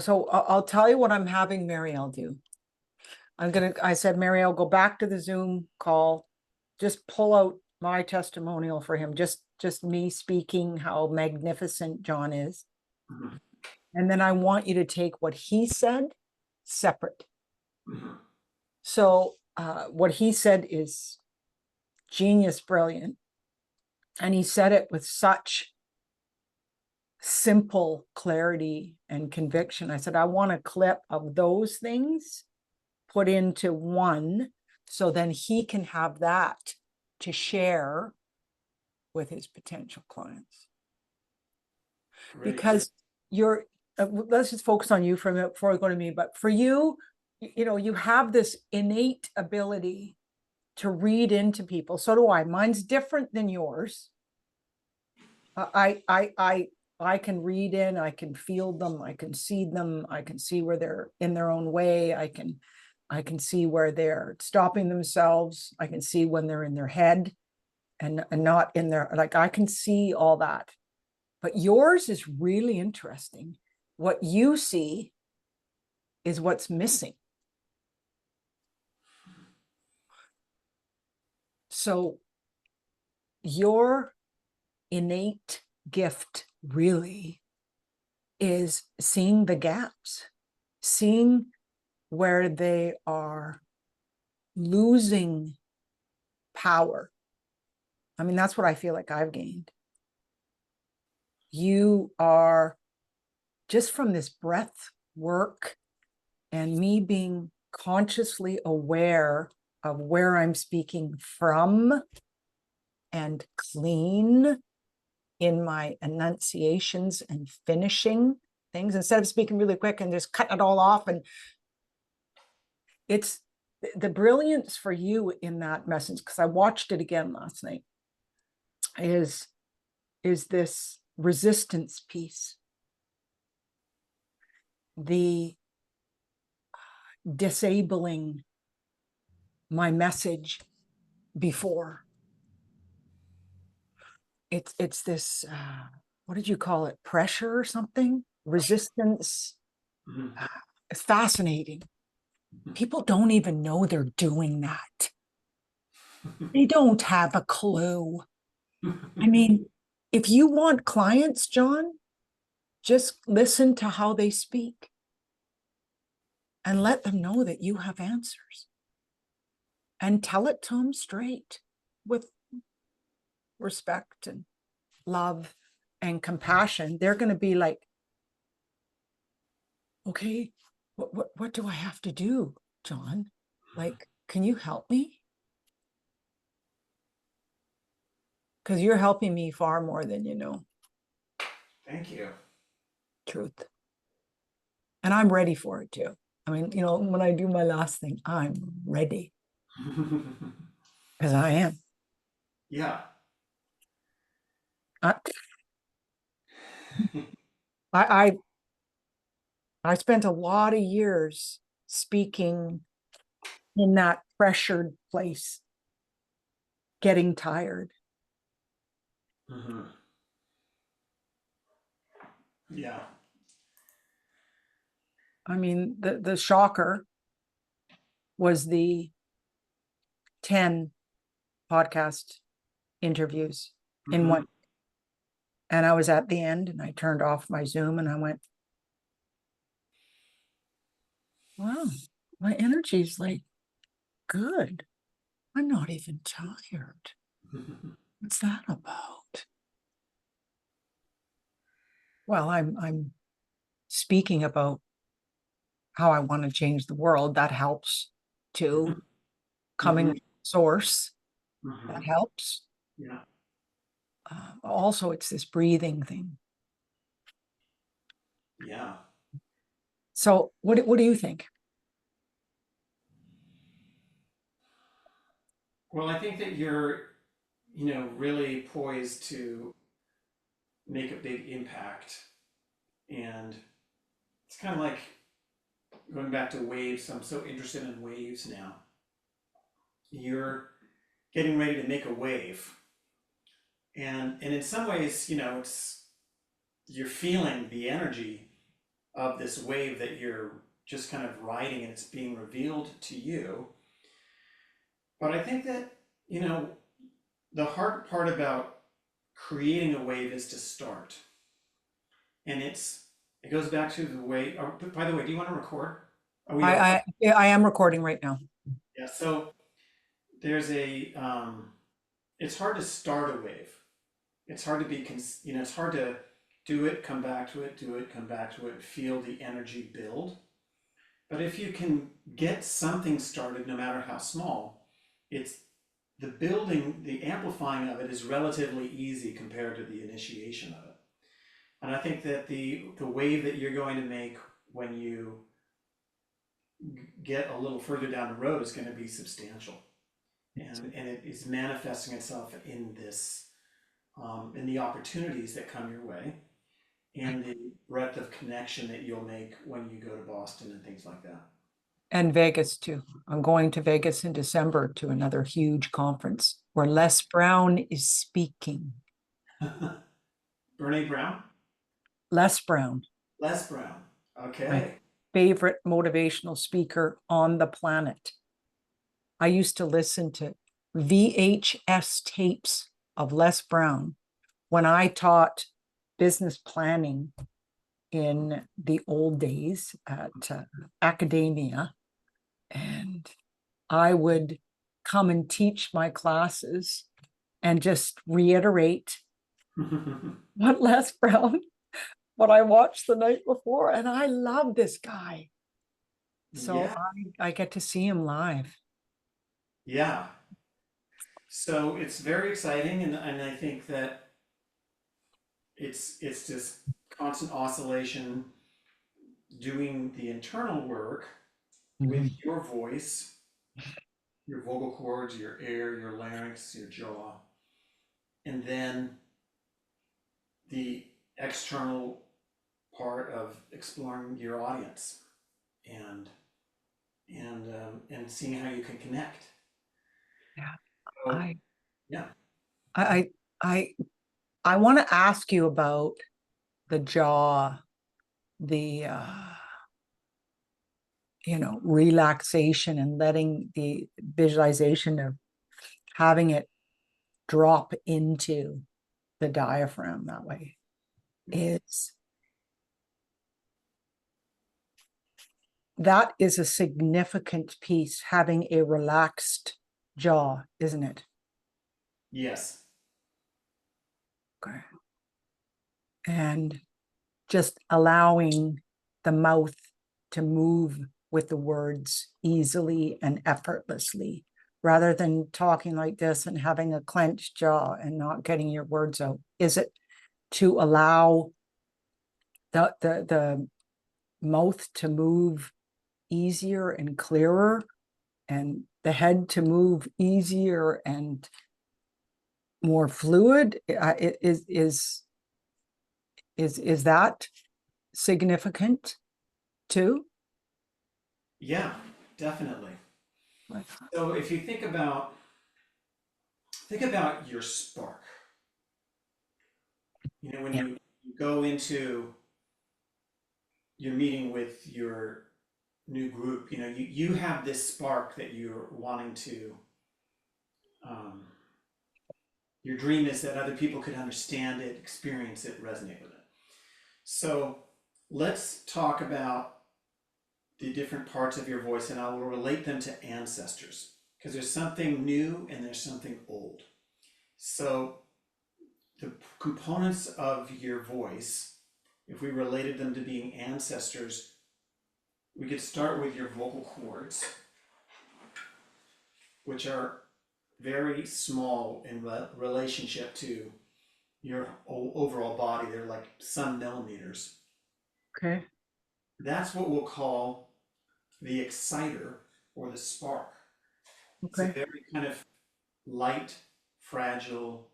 so I'll tell you what I'm having Marielle do. I said, Marielle, go back to the Zoom call, just pull out my testimonial for him, just me speaking how magnificent John is. Mhm. And then I want you to take what he said separate. Mhm. So what he said is genius, brilliant. And he said it with such simple clarity and conviction. I said, I want a clip of those things put into one, so then he can have that to share with his potential clients. Great. Because you're, let's just focus on you for a minute before we go to me, but for you, you have this innate ability to read into people. So do I. Mine's different than yours. I can read in, I can feel them, I can see them, I can see where they're in their own way, I can see where they're stopping themselves, I can see when they're in their head and not in their, like, I can see all that. But yours is really interesting. What you see is what's missing. So your innate gift really is seeing the gaps, seeing where they are losing power. I mean, that's what I feel like I've gained. You are, just from this breath work and me being consciously aware of where I'm speaking from and clean in my enunciations and finishing things instead of speaking really quick and just cutting it all off. And it's the brilliance for you in that message, because I watched it again last night, is this resistance piece, the disabling my message before. It's this what did you call it, pressure or something, resistance. Mhm. It's fascinating. People don't even know they're doing that. They don't have a clue. I mean, if you want clients, John, just listen to how they speak and let them know that you have answers, and tell it to them straight with respect and love and compassion. They're going to be like, okay, what do I have to do, John? Like, can you help me? Because you're helping me far more than you know. Thank you. Truth. And I'm ready for it too. I mean, when I do my last thing, I'm ready, because I am. Yeah. I, I I spent a lot of years speaking in that pressured place, getting tired. Mhm. Yeah. I mean, the shocker was the 10 podcast interviews in Mhm. one. And I was at the end and I turned off my Zoom and I went, wow, my energy's like good. I'm not even tired. What's that about? Well, I'm speaking about how I want to change the world. That helps too. Coming Mhm. from source, that Mhm. helps. Yeah. Also, it's this breathing thing. Yeah. So, what do you think? Well, I think that you're, really poised to make a big impact. And it's kind of like going back to waves. I'm so interested in waves now. You're getting ready to make a wave. And in some ways, it's you're feeling the energy of this wave that you're just kind of riding and it's being revealed to you. But I think that, you know, the hard part about creating a wave is to start. And it goes back to the way, oh, by the way, do you want to record? Are we okay? Yeah, I am recording right now. Yeah, so there's it's hard to start a wave. It's hard to be, it's hard to do it, come back to it, do it, come back to it, feel the energy build. But if you can get something started, no matter how small, it's the building, the amplifying of it is relatively easy compared to the initiation of it. And I think that the wave that you're going to make when you get a little further down the road is going to be substantial, and it is manifesting itself in this in the opportunities that come your way and the breadth of connection that you'll make when you go to Boston and things like that. And Vegas too. I'm going to Vegas in December to another huge conference where Les Brown is speaking. Brene Brown? Les Brown, Les Brown. my Okay. favorite motivational speaker on the planet. I used to listen to VHS tapes of Les Brown when I taught business planning in the old days at academia. And I would come and teach my classes and just reiterate what Les Brown, what I watched the night before. And I love this guy. So Yeah. I get to see him live. Yeah. So it's very exciting, and I think that it's just constant oscillation, doing the internal work with Mhm. your voice, your vocal cords, your air, your larynx, your jaw, and then the external part of exploring your audience and and seeing how you can connect. Yeah. So I yeah. I I I want to ask you about the jaw, the relaxation and letting the visualization of having it drop into the diaphragm that way is that is a significant piece, having a relaxed jaw, isn't it? Yes. Okay. And just allowing the mouth to move with the words easily and effortlessly rather than talking like this and having a clenched jaw and not getting your words out. Is it to allow the mouth to move easier and clearer and the head to move easier and more fluid? Is that significant too? Yeah, definitely. Right. So if you think about your spark. You know, when Yeah. you go into your meeting with your new group, you know, you have this spark that you're wanting to um, your dream is that other people could understand it, experience it, resonate with it. So let's talk about the different parts of your voice, and I will relate them to ancestors because there's something new and there's something old. So the components of your voice, if we related them to being ancestors, we could start with your vocal cords, which are very small in relationship to your overall body. They're like some millimeters. Okay. That's what we'll call the exciter or the spark. It's a Okay. very kind of light, fragile,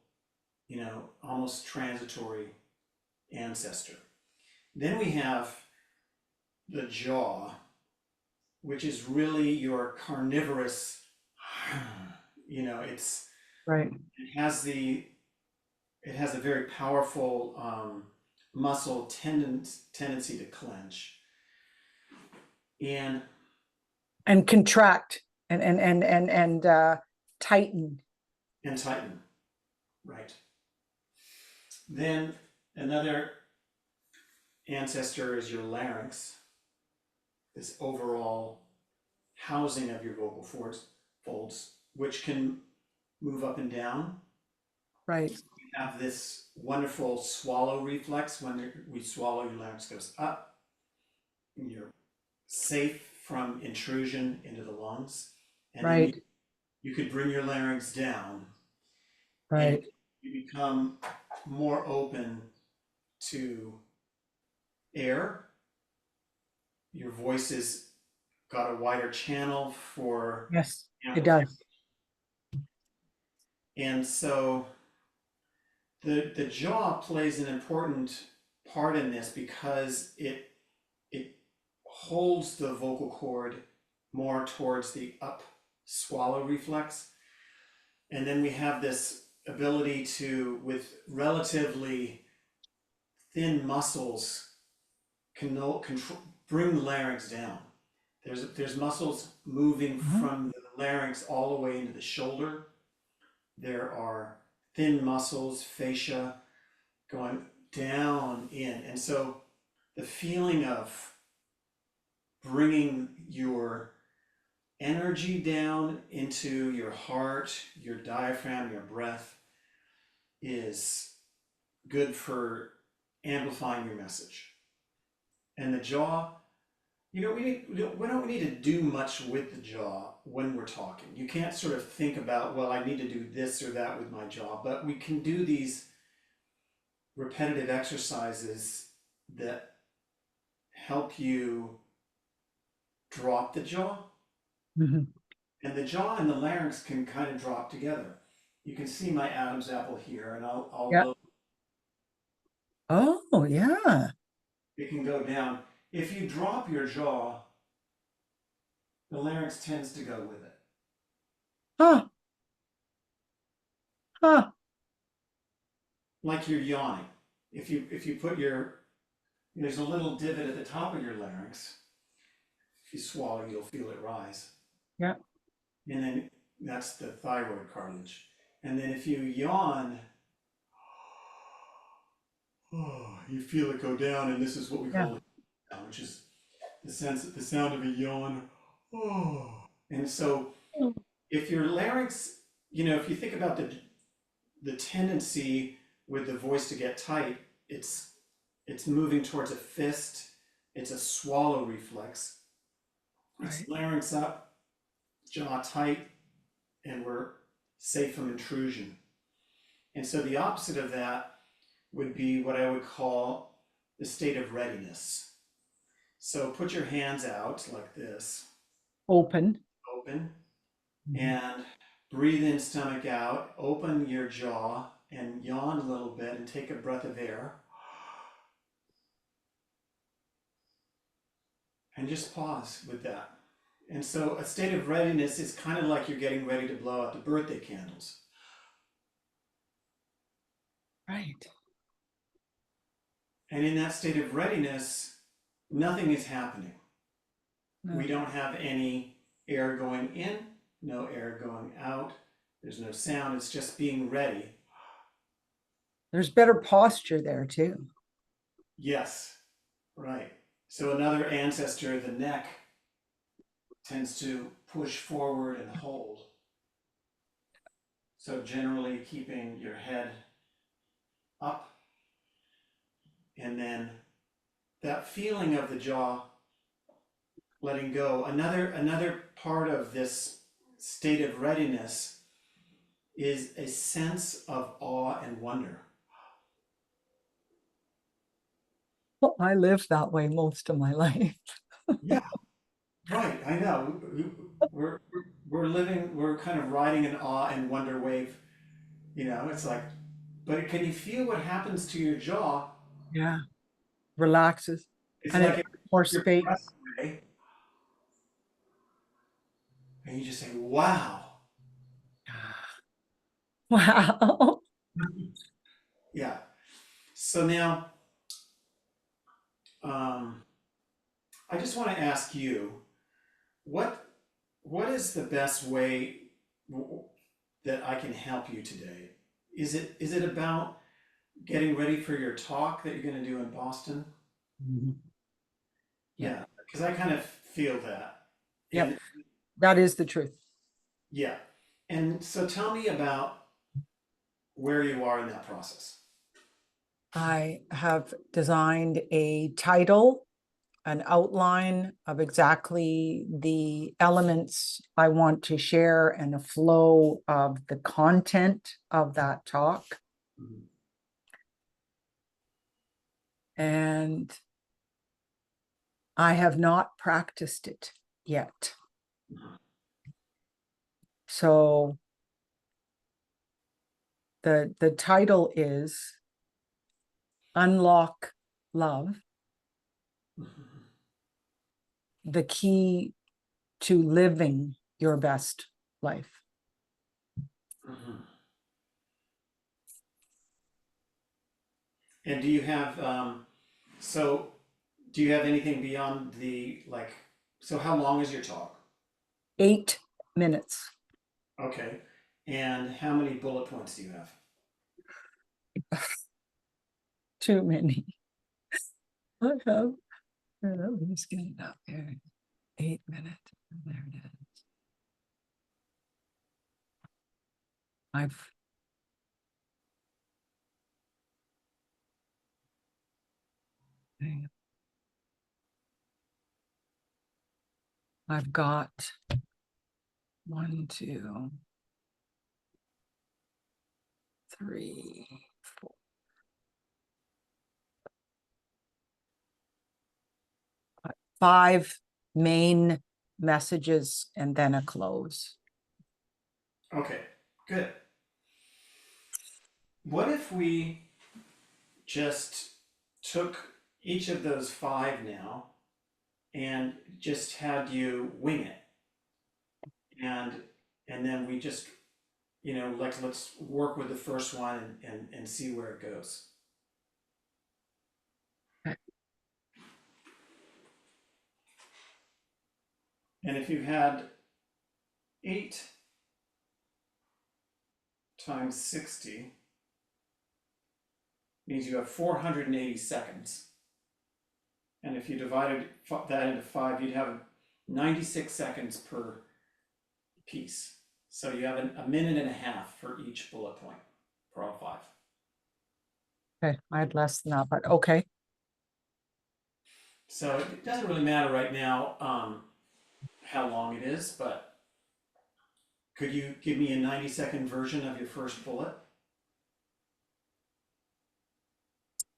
almost transitory ancestor. Then we have the jaw, which is really your carnivorous, Right. it has the it has a very powerful muscle tendency to clench and And contract and tighten. and tighten. Right. Then another ancestor is your larynx, this overall housing of your vocal folds, which can move up and down. Right. We have this wonderful swallow reflex. When we swallow, your larynx goes up, and you're safe from intrusion into the lungs. And then Right. you could bring your larynx down and Right. you become more open to air. Your voice has got a wider channel for Yes, it amplification. does. And so the jaw plays an important part in this because it holds the vocal cord more towards the up swallow reflex. And then we have this ability to, with relatively thin muscles, control, bring the larynx down. There's muscles moving from the larynx all the way into the shoulder. There are thin muscles, fascia, going down in. And so the feeling of bringing your energy down into your heart, your diaphragm, your breath is good for amplifying your message. And the jaw, we don't need to do much with the jaw when we're talking. You can't sort of think about, well, I need to do this or that with my jaw, but we can do these repetitive exercises that help you drop the jaw. Mhm. And the jaw and the larynx can kind of drop together. You can see my Adam's apple here, and I'll Yeah. look. Oh, yeah. It can go down. If you drop your jaw, the larynx tends to go with it. Huh. Huh. Like you're yawning. If you put there's a little divot at the top of your larynx. If you swallow, you'll feel it rise. Yeah. And then that's the thyroid cartilage. And then if you yawn, you feel it go down, and this is what we Yeah. call it, which is the sound of a yawn. And so if your larynx, if you think about the tendency with the voice to get tight, it's moving towards a fist. It's a swallow reflex. It's Right. larynx up, jaw tight, and we're safe from intrusion. And so the opposite of that would be what I would call the state of readiness. So put your hands out like this, Open. open, Mhm. and breathe in, stomach out, open your jaw and yawn a little bit and take a breath of air. And just pause with that. And so a state of readiness is kind of like you're getting ready to blow out the birthday candles. Right. And in that state of readiness, nothing is happening. No. We don't have any air going in, no air going out. There's no sound. It's just being ready. There's better posture there too. Yes, right. So another ancestor, the neck, tends to push forward and hold. So generally keeping your head up, and then that feeling of the jaw letting go. Another part of this state of readiness is a sense of awe and wonder. Well, I lived that way most of my life. Yeah, right. I know. We're we're kind of riding an awe and wonder wave. It's like, but can you feel what happens to your jaw? Yeah. Relaxes. It's And like it if more your space. breath away, and you just say, "Wow." Wow. Yeah. So now um, I just want to ask you, what what is the best way that I can help you today? Is it about getting ready for your talk that you're going to do in Boston? Mhm. Yeah. Yeah, because I kind of feel that. Yep. And That is the truth. yeah. And so tell me about where you are in that process. I have designed a title, an outline of exactly the elements I want to share and the flow of the content of that talk. Mhm. And I have not practiced it yet. So the title is Unlock Love, the key to living your best life. Mhm. And do you have so do you have anything beyond the like so how long is your talk? 8 minutes. Okay. And how many bullet points do you have? Too many. I have. Let me just get it up here. 8 minutes. There it is. I've I've got 1, 2, 3, 4, 5 main messages and then a close. Okay, good. What if we just took each of those five now and just had you wing it and and then we just like let's work with the first one and see where it goes. And if you had 8 times 60 means you have 480 seconds. And if you divided that into five, you'd have 96 seconds per piece. So you have a minute and a half for each bullet point for all five. Okay, I had less than that, but okay. So it doesn't really matter right now how long it is, but could you give me a 90-second version of your first bullet?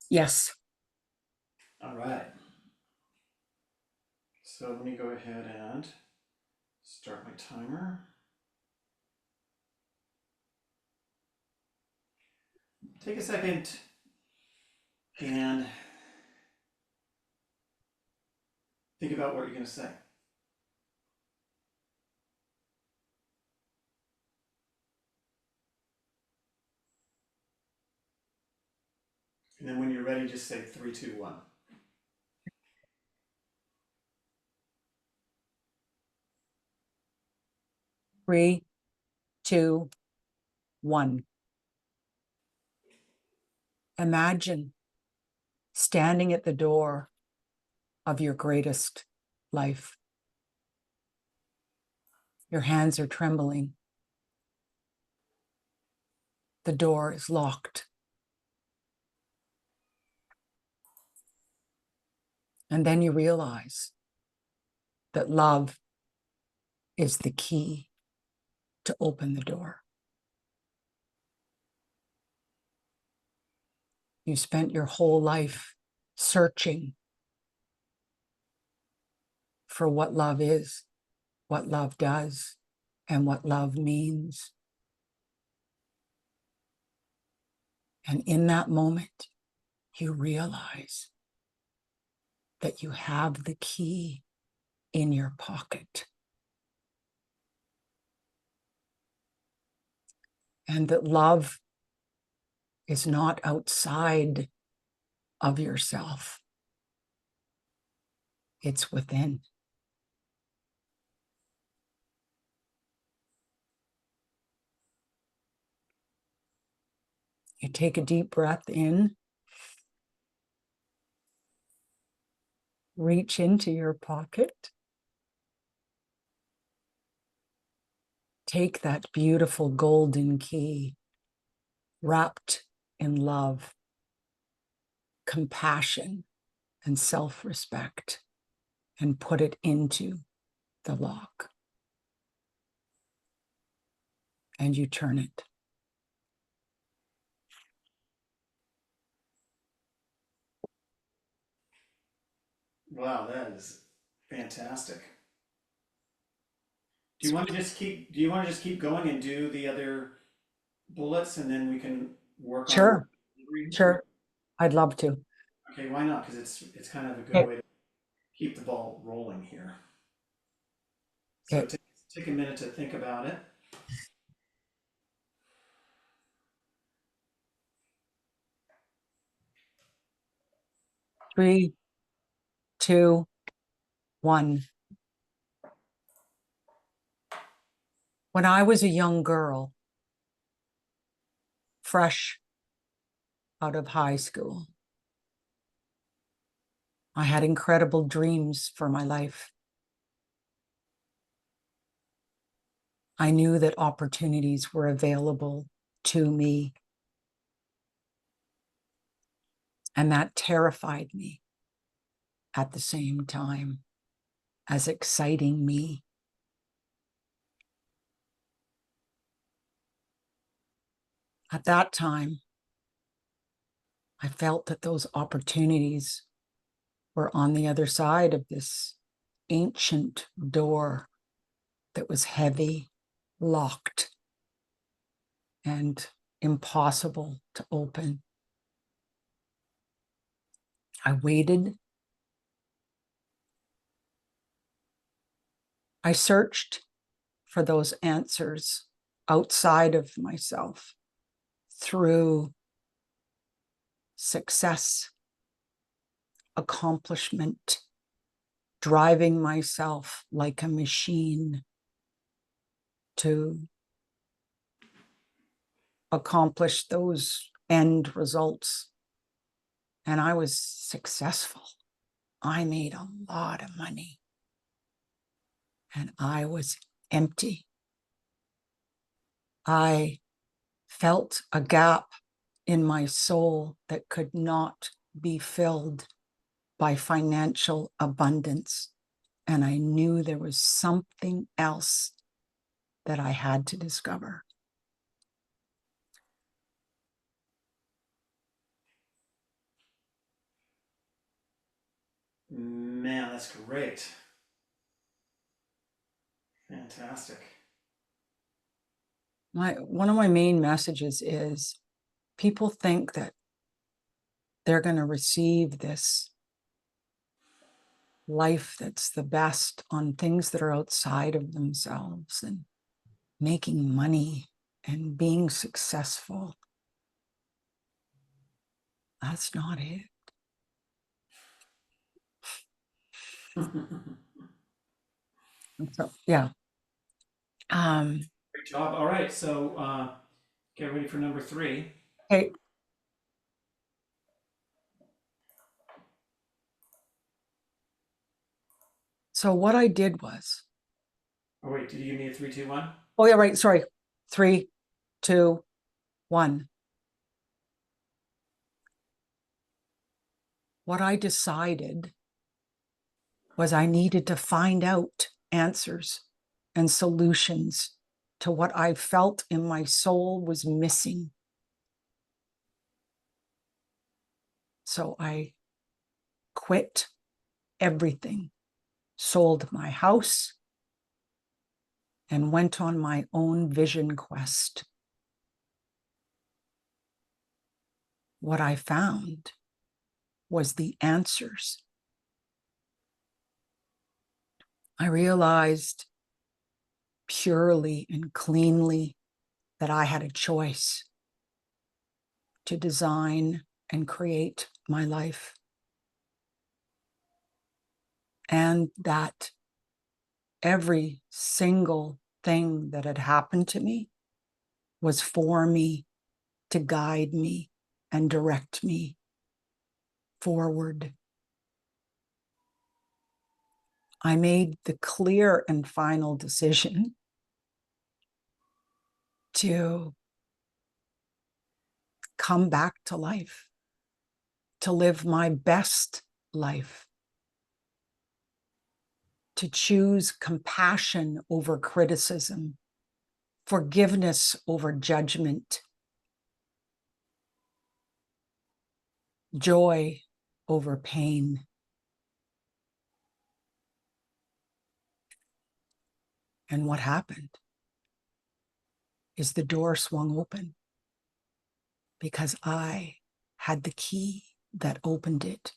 Yes. All right. So let me go ahead and start my timer. Take a second and think about what you're going to say. And then when you're ready, just say three, two, one. 3, 2, 1. Imagine standing at the door of your greatest life. Your hands are trembling. The door is locked. And then you realize that love is the key to open the door. You spent your whole life searching for what love is, what love does, and what love means. And in that moment, you realize that you have the key in your pocket. And that love is not outside of yourself. It's within. You take a deep breath in, reach into your pocket, take that beautiful golden key wrapped in love, compassion, and self-respect, and put it into the lock. And you turn it. Wow, that is fantastic. Do you want to just keep going and do the other bullets and then we can work on Sure, delivery? sure. I'd love to. Okay, why not? Because it's kind of a good Okay, way to keep the ball rolling here. So okay. take a minute to think about it. 3, 2, 1. When I was a young girl, fresh out of high school, I had incredible dreams for my life. I knew that opportunities were available to me, and that terrified me at the same time as exciting me. At that time, I felt that those opportunities were on the other side of this ancient door that was heavy, locked, and impossible to open. I waited. I searched for those answers outside of myself through success, accomplishment, driving myself like a machine to accomplish those end results. And I was successful. I made a lot of money. And I was empty. I felt a gap in my soul that could not be filled by financial abundance. And I knew there was something else that I had to discover. Man, that's great. Fantastic. One of my main messages is people think that they're going to receive this life that's the best on things that are outside of themselves and making money and being successful. That's not it. So, yeah. Great job. All right, so get ready for number 3. Okay. So what I did was, Oh wait, did you give me a 3, 2, 1? oh yeah, right. Sorry. 3, 2, 1. What I decided was I needed to find out answers and solutions to what I felt in my soul was missing. So I quit everything, sold my house, and went on my own vision quest. What I found was the answers. I realized purely and cleanly that I had a choice to design and create my life. and that every single thing that had happened to me was for me, to guide me and direct me forward. I made the clear and final decision to come back to life, to live my best life, to choose compassion over criticism, forgiveness over judgment, joy over pain. And what happened is the door swung open because I had the key that opened it,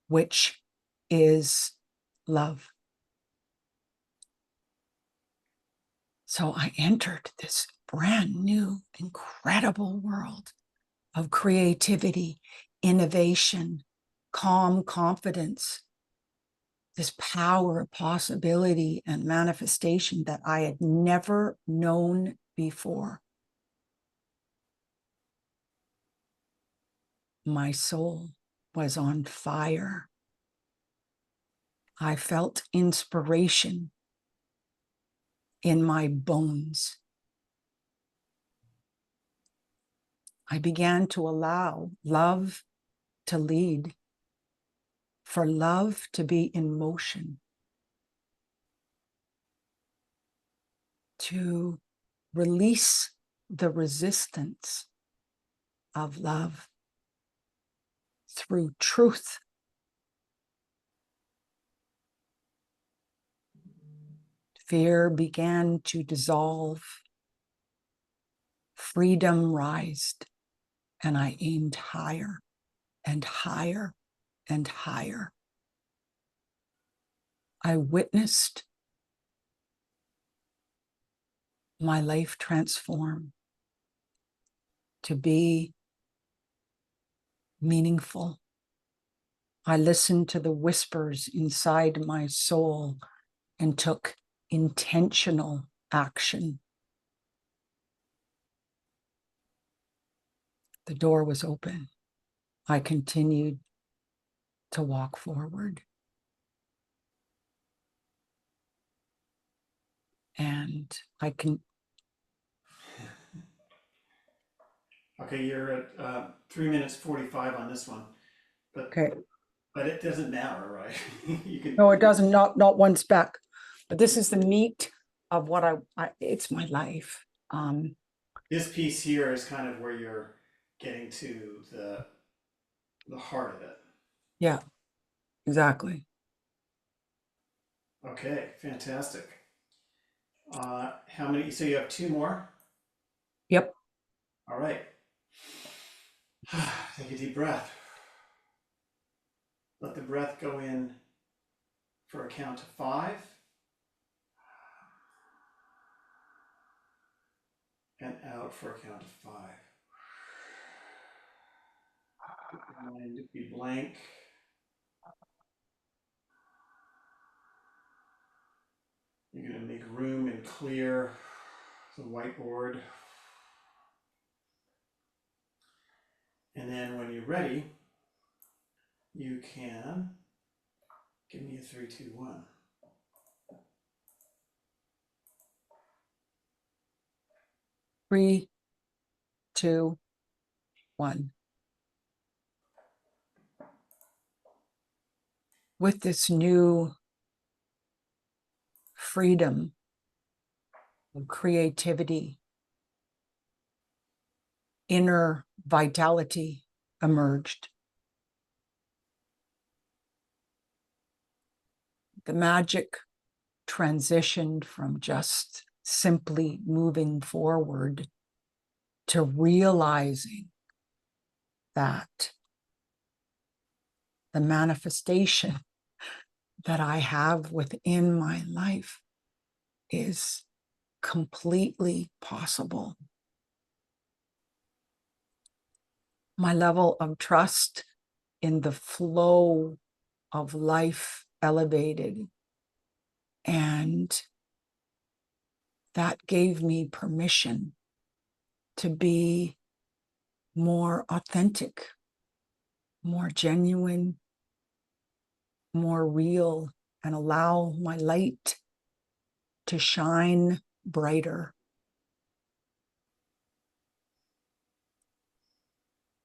which is love. So I entered this brand new, incredible world of creativity, innovation, calm confidence, this power of possibility and manifestation that I had never known before. My soul was on fire. I felt inspiration in my bones. I began to allow love to lead, for love to be in motion, to release the resistance of love through truth. Fear began to dissolve. Freedom rised, and I aimed higher and higher and higher. I witnessed my life transform to be meaningful. I listened to the whispers inside my soul and took intentional action. The door was open. I continued to walk forward. And I can. Okay, you're at 3 minutes 45 on this one, but Okay. it doesn't matter, right? You can. No, it doesn't. Not one speck. But this is the meat of what it's my life. This piece here is kind of where you're getting to the heart of it. Yeah, exactly. Okay, fantastic. How many? So you have two more. Yep. All right. Take a deep breath. Let the breath go in for a count of 5 and out for a count of 5. Mind to be blank. You're going to make room and clear the whiteboard. And then when you're ready, you can give me a 3, 2, 1. 3, 2, 1. With this new freedom of creativity, inner vitality emerged. The magic transitioned from just simply moving forward to realizing that the manifestation that I have within my life is completely possible. My level of trust in the flow of life elevated. And that gave me permission to be more authentic, more genuine, more real, and allow my light to shine brighter.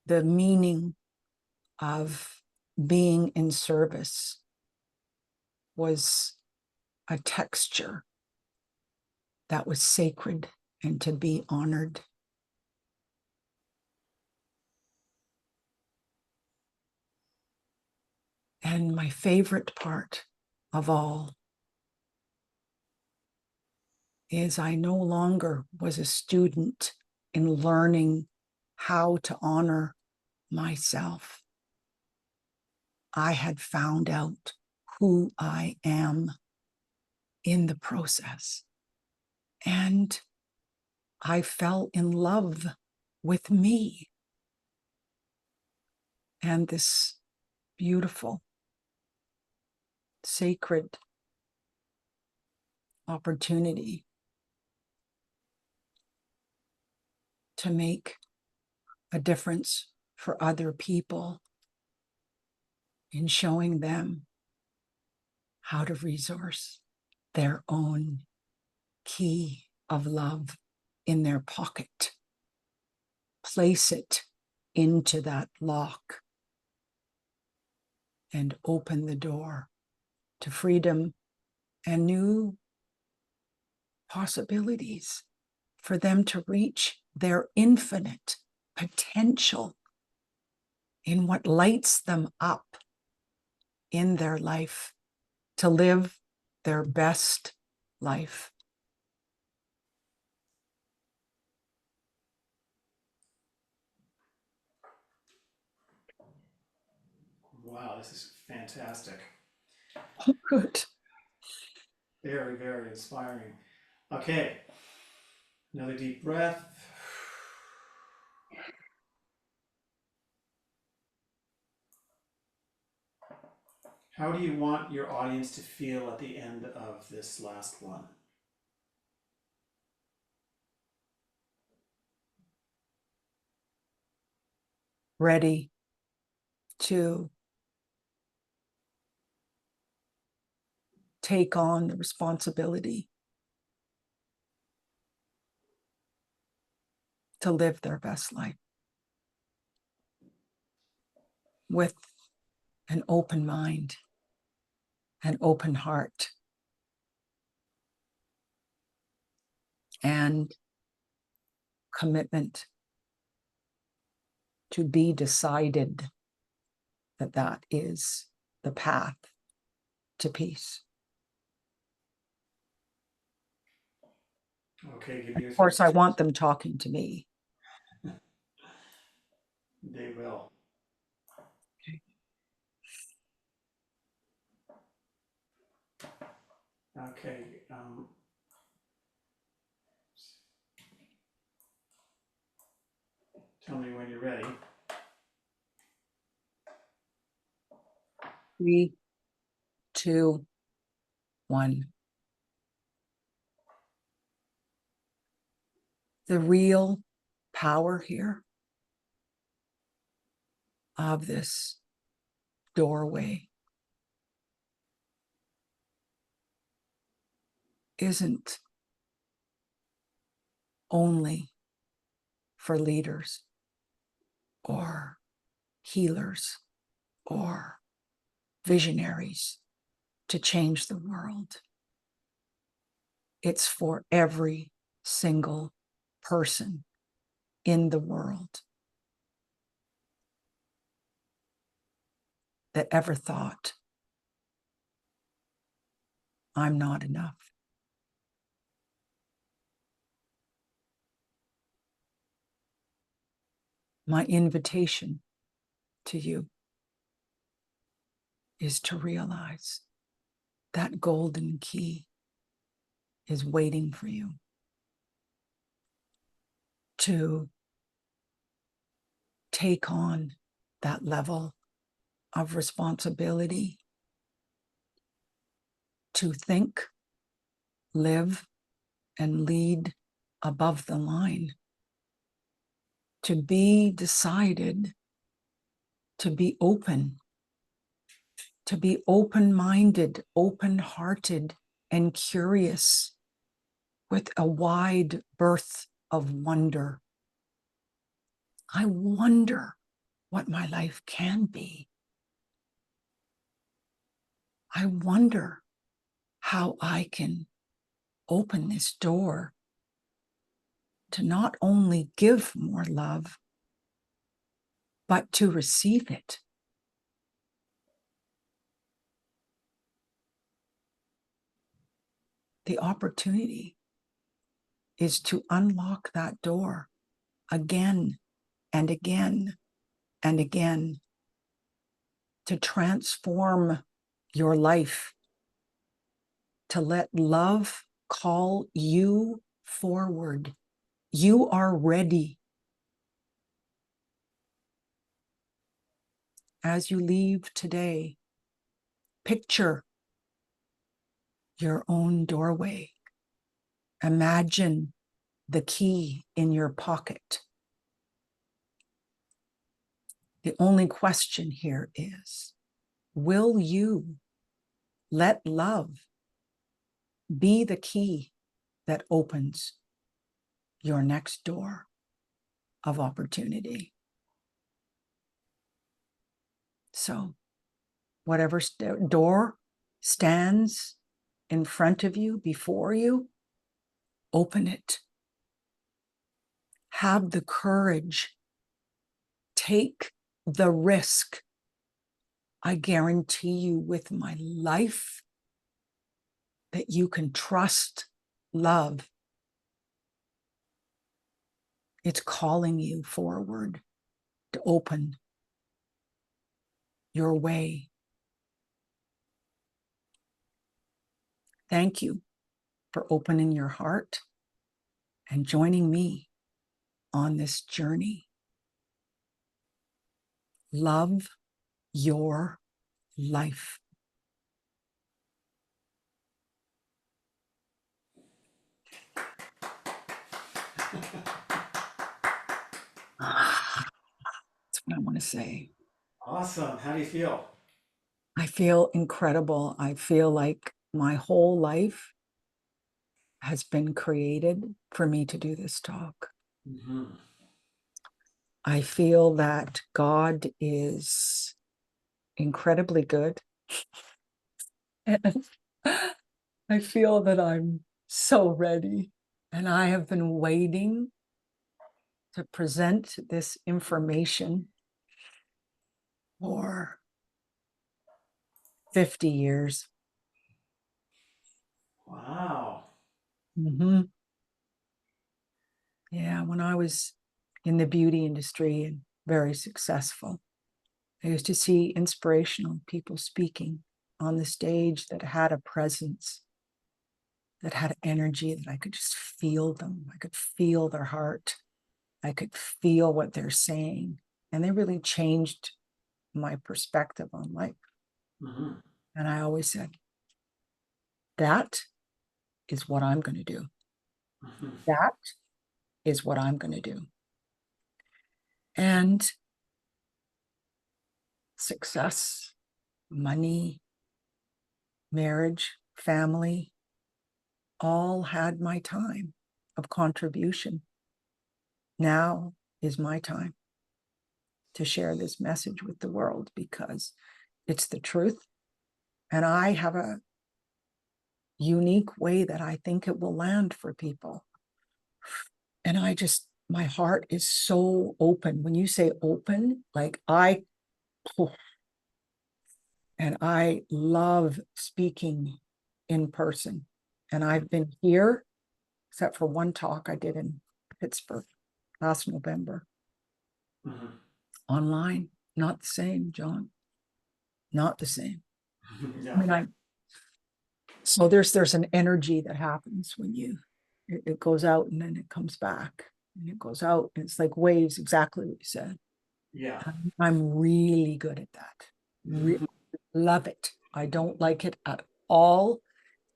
The meaning of being in service was a texture that was sacred and to be honored. And my favorite part of all is I no longer was a student in learning how to honor myself. I had found out who I am in the process. And I fell in love with me and this beautiful, sacred opportunity to make a difference for other people in showing them how to resource their own key of love in their pocket, place it into that lock, and open the door to freedom and new possibilities for them to reach their infinite potential in what lights them up in their life to live their best life. Wow, this is fantastic. Good. Very, very inspiring. Okay, another deep breath. How do you want your audience to feel at the end of this last one? Ready to take on the responsibility to live their best life with an open mind, an open heart, and commitment to be decided that that is the path to peace. Okay, give Of course, I want them talking to me. They will. Okay. Okay. Tell me when you're ready. 3, 2, 1. The real power here of this doorway isn't only for leaders or healers or visionaries to change the world. It's for every single person in the world that ever thought, I'm not enough. My invitation to you is to realize that golden key is waiting for you to take on that level of responsibility to think, live, and lead above the line, to be decided, to be open, to be open-minded, open-hearted, and curious with a wide berth of wonder. I wonder what my life can be. I wonder how I can open this door to not only give more love, but to receive it. The opportunity is to unlock that door again and again and again, to transform your life, to let love call you forward. You are ready. As you leave today, picture your own doorway. Imagine the key in your pocket. The only question here is, will you let love be the key that opens your next door of opportunity? So, whatever door stands in front of you, before you, open it. Have the courage. Take the risk. I guarantee you with my life that you can trust love. It's calling you forward to open your way. Thank you for opening your heart and joining me on this journey. Love your life. That's what I want to say. Awesome. How do you feel? I feel incredible. I feel like my whole life has been created for me to do this talk. Mm-hmm. I feel that God is incredibly good. And I feel that I'm so ready. And I have been waiting to present this information for 50 years. Wow. Mm-hmm. Yeah, when I was in the beauty industry and very successful, I used to see inspirational people speaking on the stage that had a presence, that had energy, that I could just feel them. I could feel their heart. I could feel what they're saying. And they really changed my perspective on life. Mm-hmm. And I always said, that is what I'm going to do. Mm-hmm. That is what I'm going to do. And success, money, marriage, family, all had my time of contribution. Now is my time to share this message with the world because it's the truth. And I have a unique way that I think it will land for people. And my heart is so open. When you say open, like and I love speaking in person. And I've been here, except for one talk I did in Pittsburgh last November, Mm-hmm. online. Not the same, John. Not the same. I Yeah. mean, so there's an energy that happens when it goes out and then it comes back and it goes out and it's like waves, exactly what you said. Yeah. I'm really good at that. Love it. I don't like it at all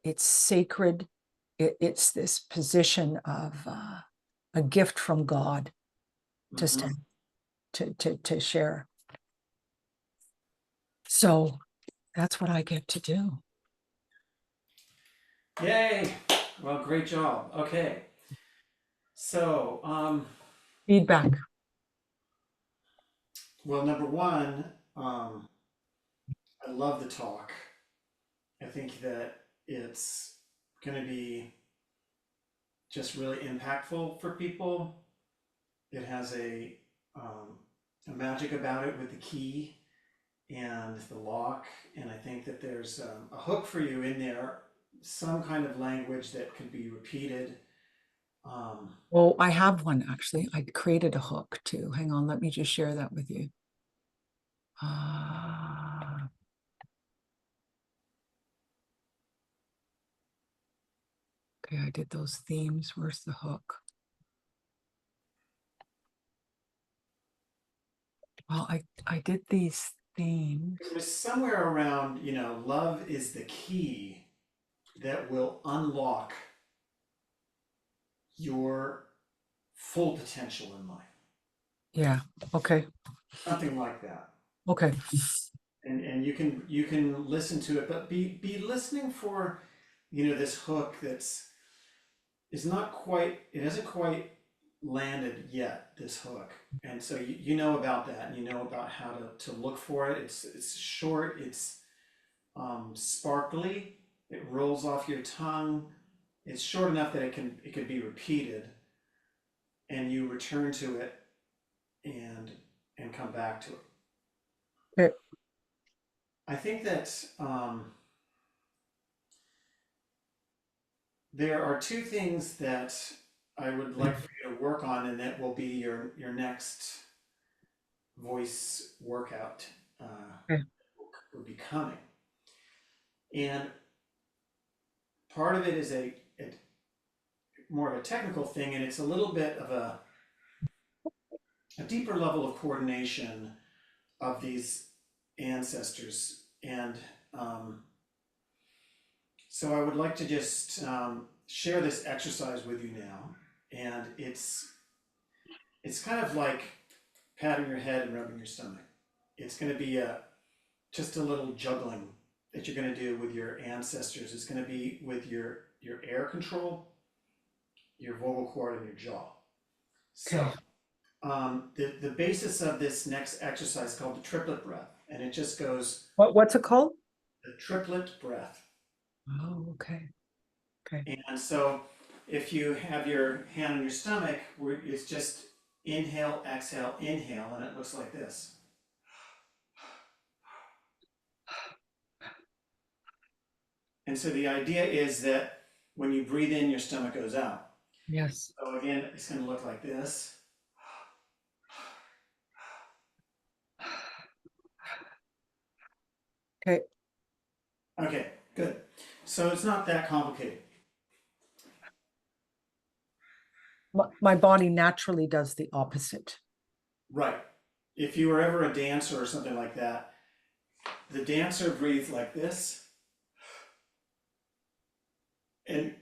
it's sacred. It's this position of a gift from God to Mhm. stand, to share. So that's what I get to do. Yay! Well, great job. Okay. So, Feedback. well, number one, I love the talk. I think that it's going to be just really impactful for people. It has a magic about it with the key and the lock, and I think that there's a hook for you in there, some kind of language that could be repeated. Well, I have one actually. I created a hook too. Hang on, let me just share that with you. Okay, I did those themes. Where's the hook? Well, I did these themes. It was somewhere around, you know, love is the key that will unlock your full potential in life. Yeah. Okay. Something like that. Okay. And you can listen to it, but be listening for, you know, this hook that's is not quite, it hasn't quite landed yet, this hook. And so you know about that, and you know about how to look for it. It's short, it's sparkly, it rolls off your tongue. It's short enough that it can be repeated, and you return to it and come back to it. Okay. I think that there are two things that I would like for you to work on, and that will be your next voice workout Okay. will be coming. And part of it is a more of a technical thing, and it's a little bit of a deeper level of coordination of these ancestors. And so I would like to just share this exercise with you now. And it's kind of like patting your head and rubbing your stomach. It's going to be just a little juggling that you're going to do with your ancestors. It's going to be with your air control, your vocal cord, and your jaw. Okay. So the basis of this next exercise is called the triplet breath, and it just goes What's it called? the triplet breath. Oh, okay. Okay. And so if you have your hand on your stomach, it's just inhale, exhale, inhale, and it looks like this. And so the idea is that when you breathe in, your stomach goes out. Yes. So again, it's going to look like this. Okay. Okay, good. So it's not that complicated. My body naturally does the opposite. Right. If you were ever a dancer or something like that, the dancer breathes like this. And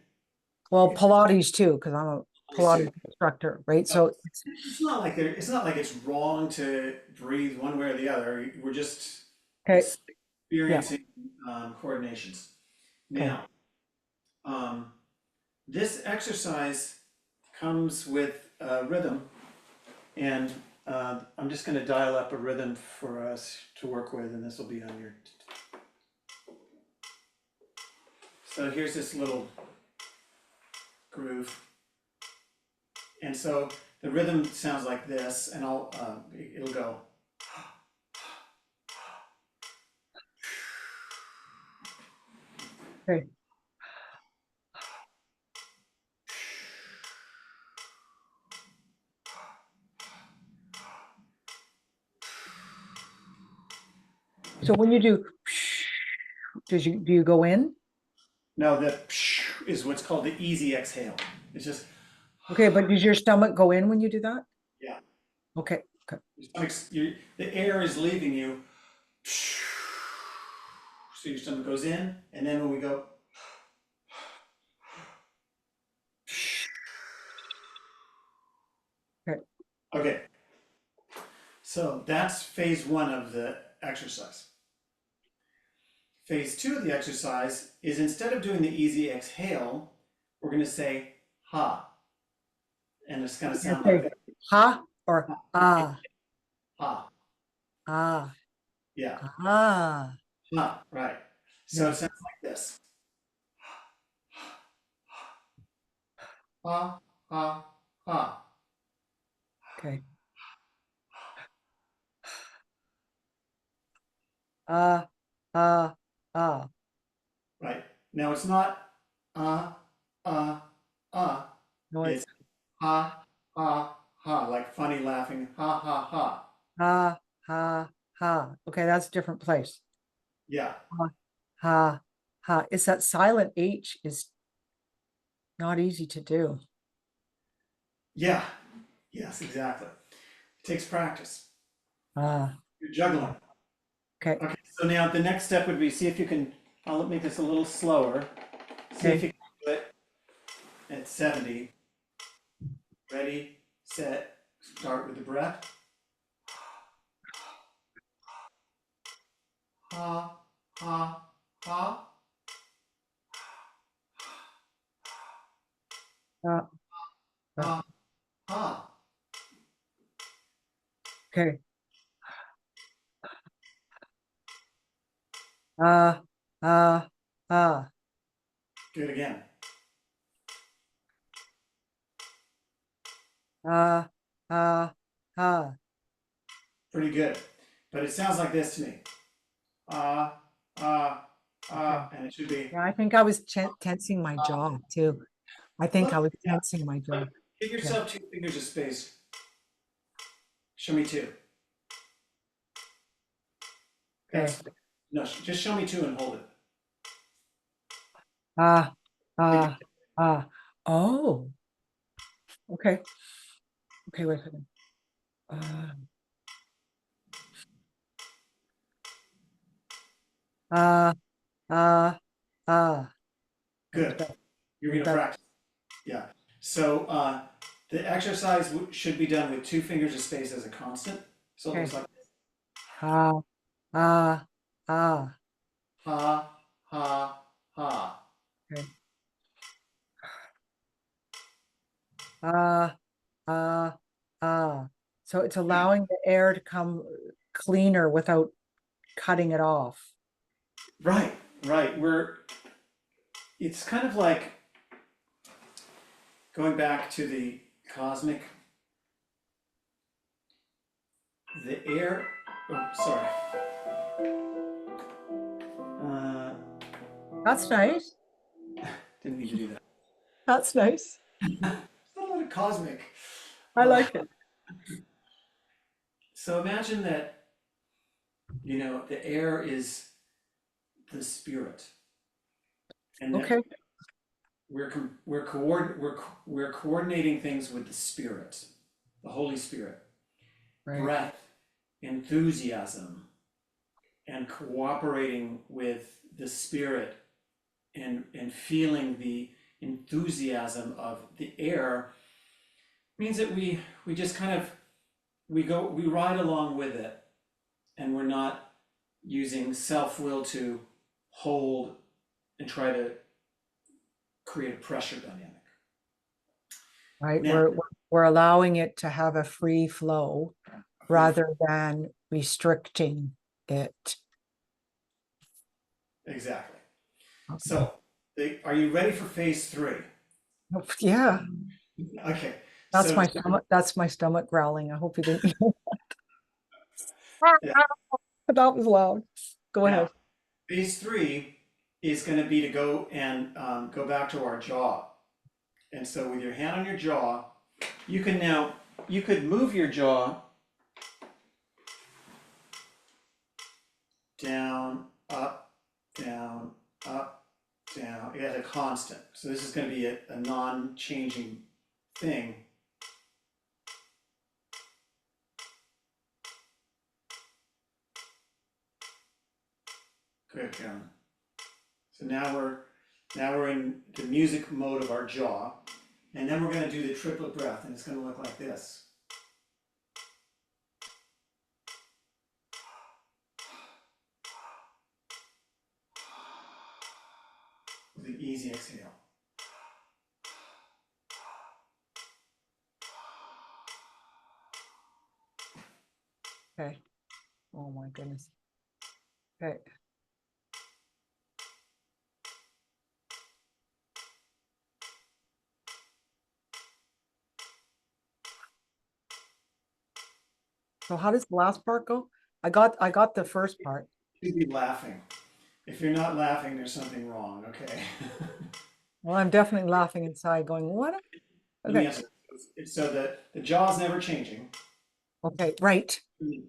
Well, Pilates too, because I'm a too. Pilates instructor, right? So It's not like it's wrong to breathe one way or the other. We're just okay. Yeah. experiencing coordinations. Okay. Now, um, this exercise comes with rhythm, and I'm just going to dial up a rhythm for us to work with, and this will be on your. So here's this little groove, and so the rhythm sounds like this, and it'll go. Okay. So when you do, do you go in? Now the is what's called the easy exhale. It's just Okay, but does your stomach go in when you do that? yeah. Okay. Okay. The air is leaving you, so your stomach goes in, and then when we go, Okay, so that's phase one of the exercise. Phase two of the exercise is instead of doing the easy exhale, we're going to say ha. And it's going to sound like Okay. this. Ha or ah, Ha. ah, Yeah. ah. Ha. Right. So it Okay. sounds like this. Ha, ha, ha. Okay. Ah, ah, ah. Right. Now it's not uh, uh, uh. No, It's it's ha, ha, ha, like funny laughing, ha, ha, ha. ha, ha, ha. Okay, that's a different place. Yeah. Ha, ha, ha. It's that silent H is not easy to do. Yeah. Yes, exactly. It takes practice. Ah, You're juggling. okay, Okay, so now the next step would be see if you can, I'll make this a little slower. See if okay. you can do it at 70. Ready, set, start with the breath. Ha, ha, ha, Ah, ah, ha, ha. okay. Ah, ah, ah. Do it again. Ah, ah, ah. Pretty good. But it sounds like this to me. Ah, ah, Okay. and it should be, Yeah, I think I was tensing my jaw too. I think look, I was yeah, tensing my jaw. but give Okay. yourself 2 fingers of space. Show me two. Okay. That's, no, just show me two and hold it. Ah, Take it. ah, ah. Oh, okay. Okay, wait a second. Uh, uh, uh. That was Good. better. You're That was gonna better. practice. Yeah. So the exercise should be done with 2 fingers of space as a constant. So it looks Okay. like Ah, ah, ah. ha, ha, ha. Okay. Ah, ah, ah. So it's allowing the air to come cleaner without cutting it off. Right, right. It's kind of like going back to the cosmic, the air. Oh, sorry. Uh, That's nice. didn't mean to do that. That's nice. It's not a lot of cosmic. I Uh, like it. so imagine that, the air is the spirit, and that Okay. we're coordinating things with the spirit, the Holy Spirit, Right. breath, enthusiasm, and cooperating with the spirit and feeling the enthusiasm of the air means that we just kind of we ride along with it, and we're not using self-will to hold and try to create a pressure dynamic. Right. Now, We're allowing it to have a free flow rather than restricting it. exactly. Okay. So, are you ready for phase three? Yeah, Okay. that's So, my stomach. That's my stomach growling. I hope you didn't. yeah, That was loud. Go now ahead. phase three is going to be to go and go back to our jaw. And so, with your hand on your jaw, you could move your jaw down, up, down, up, down. At a constant. So this is going to be a non-changing thing. Good, Carolyn. So now we're in the music mode of our jaw, and then we're going to do the triplet breath, and it's going to look like this. the easy exhale. Okay. Oh my goodness. Okay. So how does the last part go? I got the first part. You should be laughing. If you're not laughing, there's something wrong, okay? Well, I'm definitely laughing inside going, what? Let me Okay. answer. So that the jaw's never changing, Okay, right. and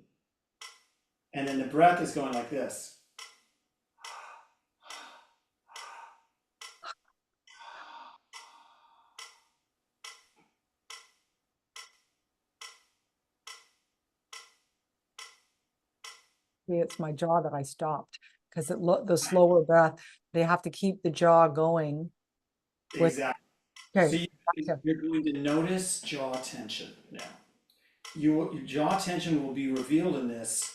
then the breath is going like this. See, it's my jaw that I stopped because the slower breath, they have to keep the jaw going with, Exactly. So okay. you, Gotcha. you're going to notice jaw tension now. Your jaw tension will be revealed in this.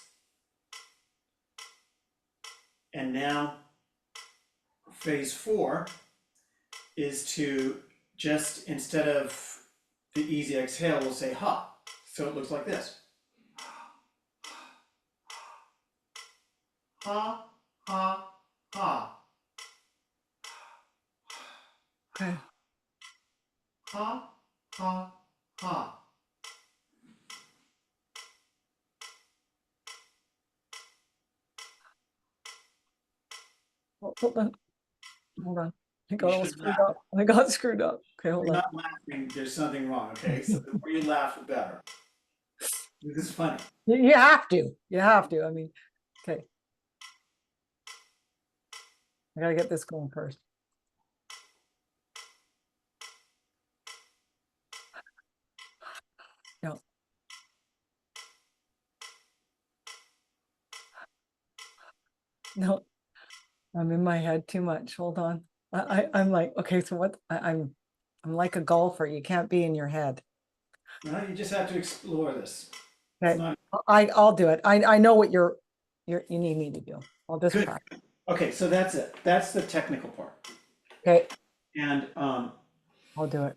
And now phase 4 is to just, instead of the easy exhale, we'll say ha. So it looks like this. Ha, ha, ha. Okay. Ha, ha, ha. Hold on. Hold on. I You got all should screwed laugh. up. I got screwed up. Okay, If hold you're on. not laughing, there's something wrong, okay? So the more you laugh, the better. This is funny. You have to. You have to. I mean, okay. I gotta get this going first. No, no, I'm in my head too much. Hold on. I'm like, okay, so what? I'm like a golfer. You can't be in your head. No, you just have to explore this. It's Okay, not I'll do it. I know what you need me to do. I'll just good. practice. Okay, so that's it. That's the technical part. Okay, And I'll do it.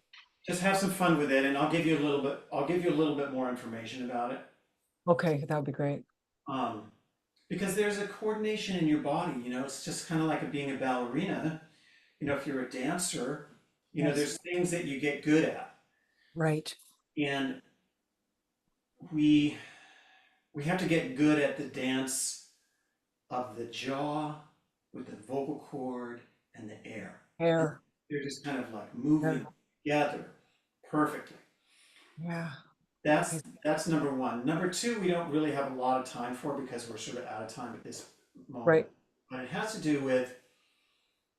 just have some fun with it, and I'll give you a little bit. I'll give you a little bit more information about it. Okay, that would be great. Um, because there's a coordination in your body. It's just kind of like being a ballerina. If you're a dancer, Yes, there's things that you get good at, right. and we we have to get good at the dance of the jaw with the vocal cord and the air. And Hair. they're just kind of like Yeah. moving together perfectly. Yeah. Okay. That's number one. Number two, we don't really have a lot of time for because we're sort of out of time at this moment. Right. But it has to do with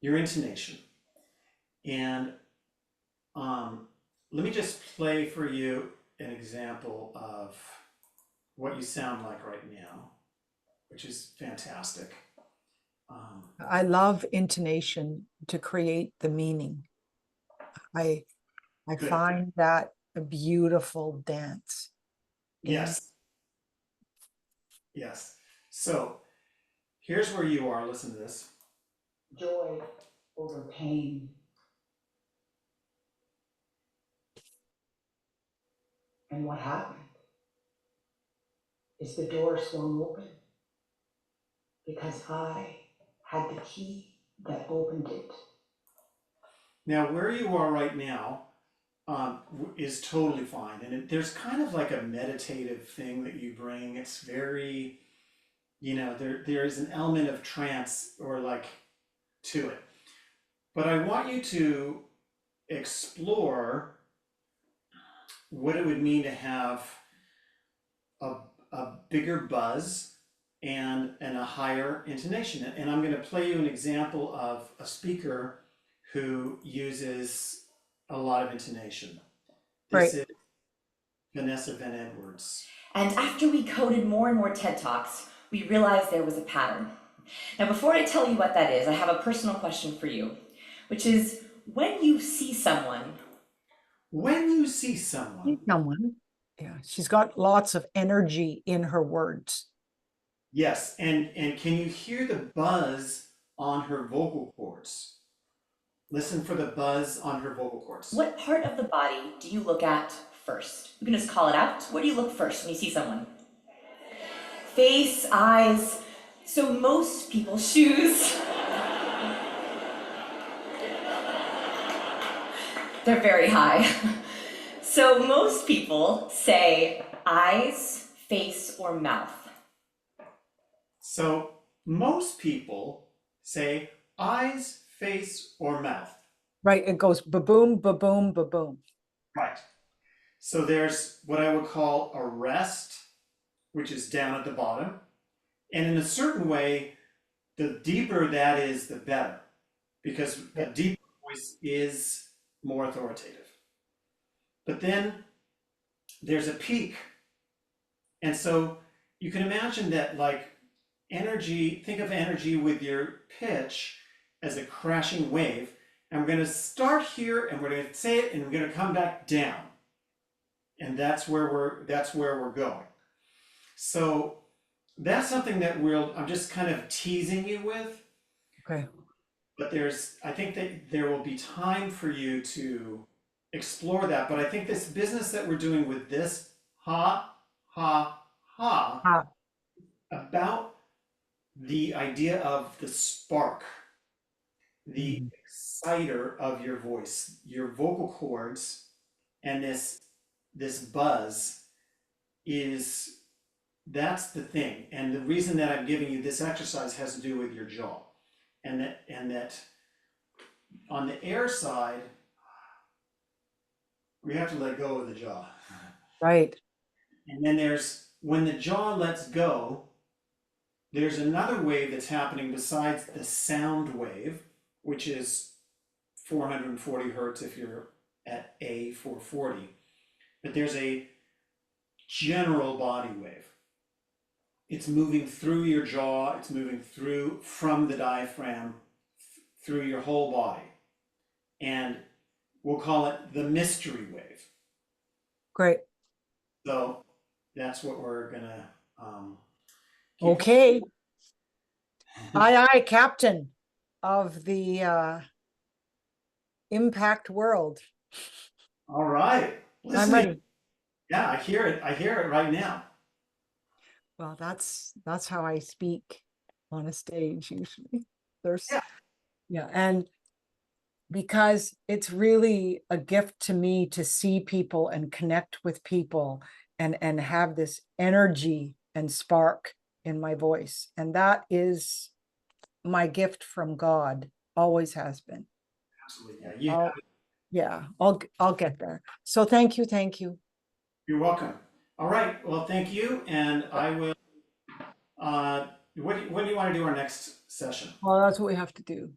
your intonation. And let me just play for you an example of what you sound like right now, which is fantastic. I love intonation to create the meaning. I I Good. find that a beautiful dance. And Yes. Yes. So here's where you are. Listen to this. joy over pain. And what happened is the door swung open because I had the key that opened it. Now, where you are right now is totally fine. And there's kind of like a meditative thing that you bring. It's very, there is an element of trance or like to it. But I want you to explore what it would mean to have a, a bigger buzz and a higher intonation. And I'm going to play you an example of a speaker who uses a lot of intonation. This Right. is Vanessa Van Edwards. And after we coded more and more TED Talks, we realized there was a pattern. Now, before I tell you what that is, I have a personal question for you, which is when you see someone, When you see someone, Someone. Yeah, she's got lots of energy in her words. yes, and can you hear the buzz on her vocal cords? Listen for the buzz on her vocal cords. What part of the body do you look at first? You can just call it out. Where do you look first when you see someone? Face, eyes. So most people, shoes. They're very high. So most people say eyes, face, or mouth. So most people say eyes, face, or mouth. Right, it goes ba-boom, ba-boom, ba-boom. Right. So there's what I would call a rest, which is down at the bottom. And in a certain way, the deeper that is, the better. Because a deeper voice is more authoritative. But then there's a peak. And so you can imagine that, like, energy, think of energy with your pitch as a crashing wave. And we're going to start here and we're going to say it and we're going to come back down. And that's where we're going. So that's something that I'm just kind of teasing you with. Okay. But I think that there will be time for you to explore that. But I think this business that we're doing with this ha, ha, ha, about the idea of the spark, the exciter of your voice, your vocal cords, and this buzz that's the thing. And the reason that I'm giving you this exercise has to do with your jaw. And that on the air side, we have to let go of the jaw. Right. And then when the jaw lets go, there's another wave that's happening besides the sound wave, which is 440 hertz if you're at A440. But there's a general body wave. It's moving through your jaw, it's moving through from the diaphragm, through your whole body. And we'll call it the mystery wave. Great. So that's what we're gonna Okay. Aye, captain of the impact world. All right. I'm ready. Yeah, I hear it right now. Well, that's how I speak on a stage usually. Yeah, and because it's really a gift to me to see people and connect with people and have this energy and spark in my voice. And that is my gift from God, always has been. Absolutely. Yeah, I'll get there. So thank you. You're welcome. All right. Well, thank you. And I will, when do you want to do our next session? Well, that's what we have to do.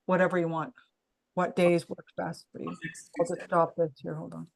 Whatever you want. What days works best for you? I'll just stop this here. Hold on.